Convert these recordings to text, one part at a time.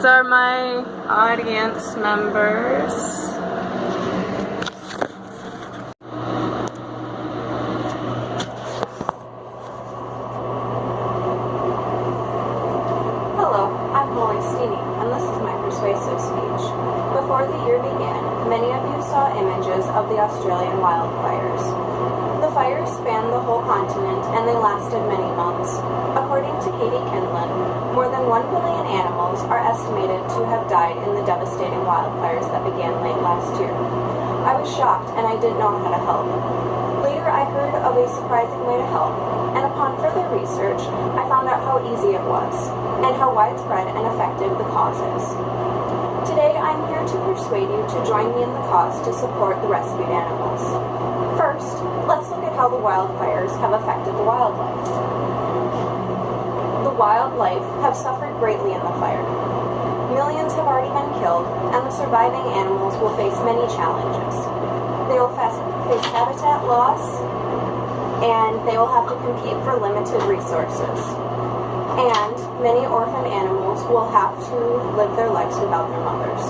These are my audience members. Hello, I'm Molly Steeney, and this is my persuasive speech. Before the year began, many of you saw images of the Australian wildfires. The fires spanned the whole continent, and they lasted many months. According to Katie Kindlin, more than 1 billion animals are estimated to have died in the devastating wildfires that began late last year. I was shocked, and I didn't know how to help. Later, I heard of a surprising way to help, and upon further research, I found out how easy it was, and how widespread and effective the cause is. Today, I'm here to persuade you to join me in the cause to support the rescued animals. First, let's look at how the wildfires have affected the wildlife. The wildlife have suffered greatly in the fire. Millions have already been killed, and the surviving animals will face many challenges. They will face habitat loss, and they will have to compete for limited resources. And many orphaned animals will have to live their lives without their mothers.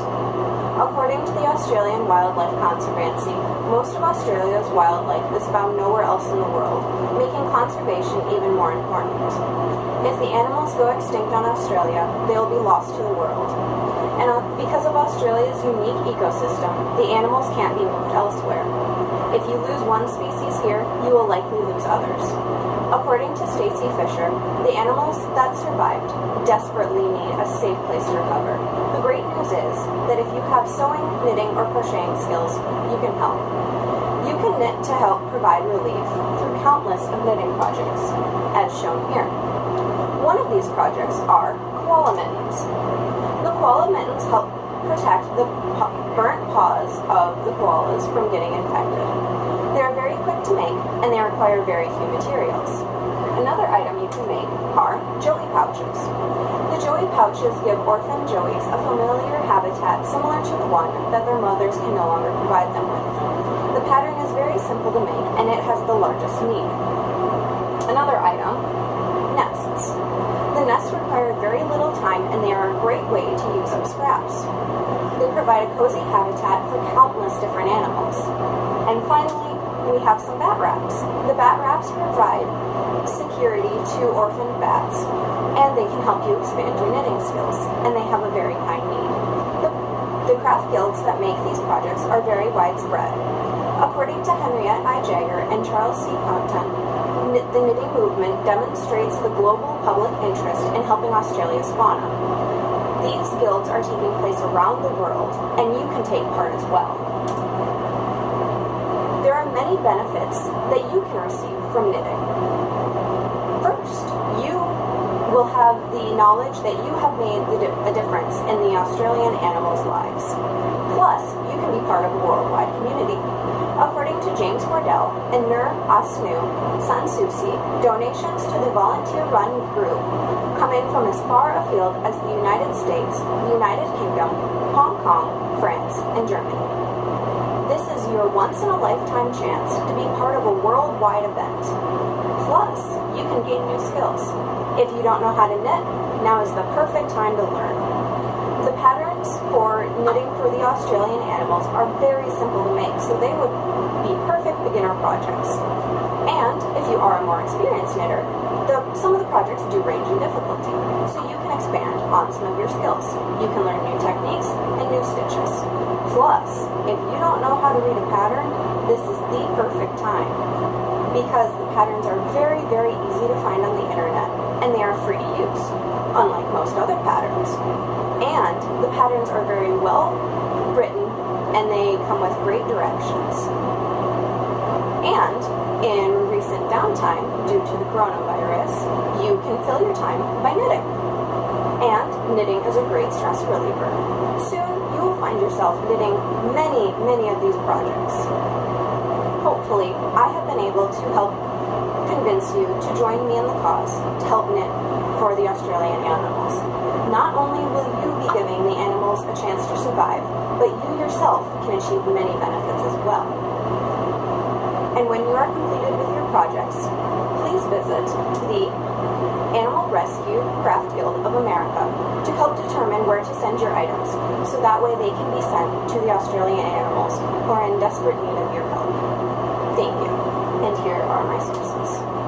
According to the Australian Wildlife Conservancy, most of Australia's wildlife is found nowhere else in the world, making conservation even more important. If the animals go extinct on Australia, they will be lost to the world. And because of Australia's unique ecosystem, the animals can't be moved elsewhere. If you lose one species here, you will likely lose others. According to Stacey Fisher, the animals that survived desperately need a safe place to recover. The great news is that if you have sewing, knitting, or crocheting skills, you can help. You can knit to help provide relief through countless of knitting projects, as shown here. One of these projects are koala mittens. The koala mittens help protect the burnt paws of the koalas from getting infected. They are very quick to make, and they require very few materials. Another item you can make are joey pouches. The joey pouches give orphan joeys a familiar habitat similar to the one that their mothers can no longer provide them with. The pattern is very simple to make, and it has the largest need. Another item, nests. The nests require very little time, and they are a great way to use up scraps. They provide a cozy habitat for countless different animals. And finally, we have some bat wraps. The bat wraps provide security to orphaned bats, and they can help you expand your knitting skills, and they have a very high need. The craft guilds that make these projects are very widespread. According to Henriette I. Jagger and Charles C. Compton, the knitting movement demonstrates the global public interest in helping Australia's fauna. These guilds are taking place around the world, and you can take part as well. There are many benefits that you can receive from knitting. First, you will have the knowledge that you have made a difference in the Australian animals' lives. Plus, you can be part of a worldwide community. According to James Wardell and Nur Asnu Sansusi, donations to the volunteer-run group come in from as far afield as the United States, the United Kingdom, Hong Kong, France, and Germany. This is your once-in-a-lifetime chance to be part of a worldwide event. Plus, you can gain new skills. If you don't know how to knit, now is the perfect time to learn. The patterns for knitting for the Australian animals are very simple to make, so they would be perfect beginner projects. And if you are a more experienced knitter, some of the projects do range in difficulty, so you can expand on some of your skills. You can learn new techniques and new stitches. Plus, if you don't know how to read a pattern, this is the perfect time, because the patterns are very, very easy to find on the internet, and they are free to use, unlike most other patterns. And the patterns are very well written, and they come with great directions. And in recent downtime, due to the coronavirus, you can fill your time by knitting. And knitting is a great stress reliever. Soon, you will find yourself knitting many, many of these projects. Hopefully, I have been able to help convince you to join me in the cause to help knit for the Australian animals. Not only will you be giving the animals a chance to survive, but you yourself can achieve many benefits as well. And when you are completed with your projects, please visit the Animal Rescue Craft Guild of America to help determine where to send your items so that way they can be sent to the Australian animals who are in desperate need of your help. Thank you. And here are my sources.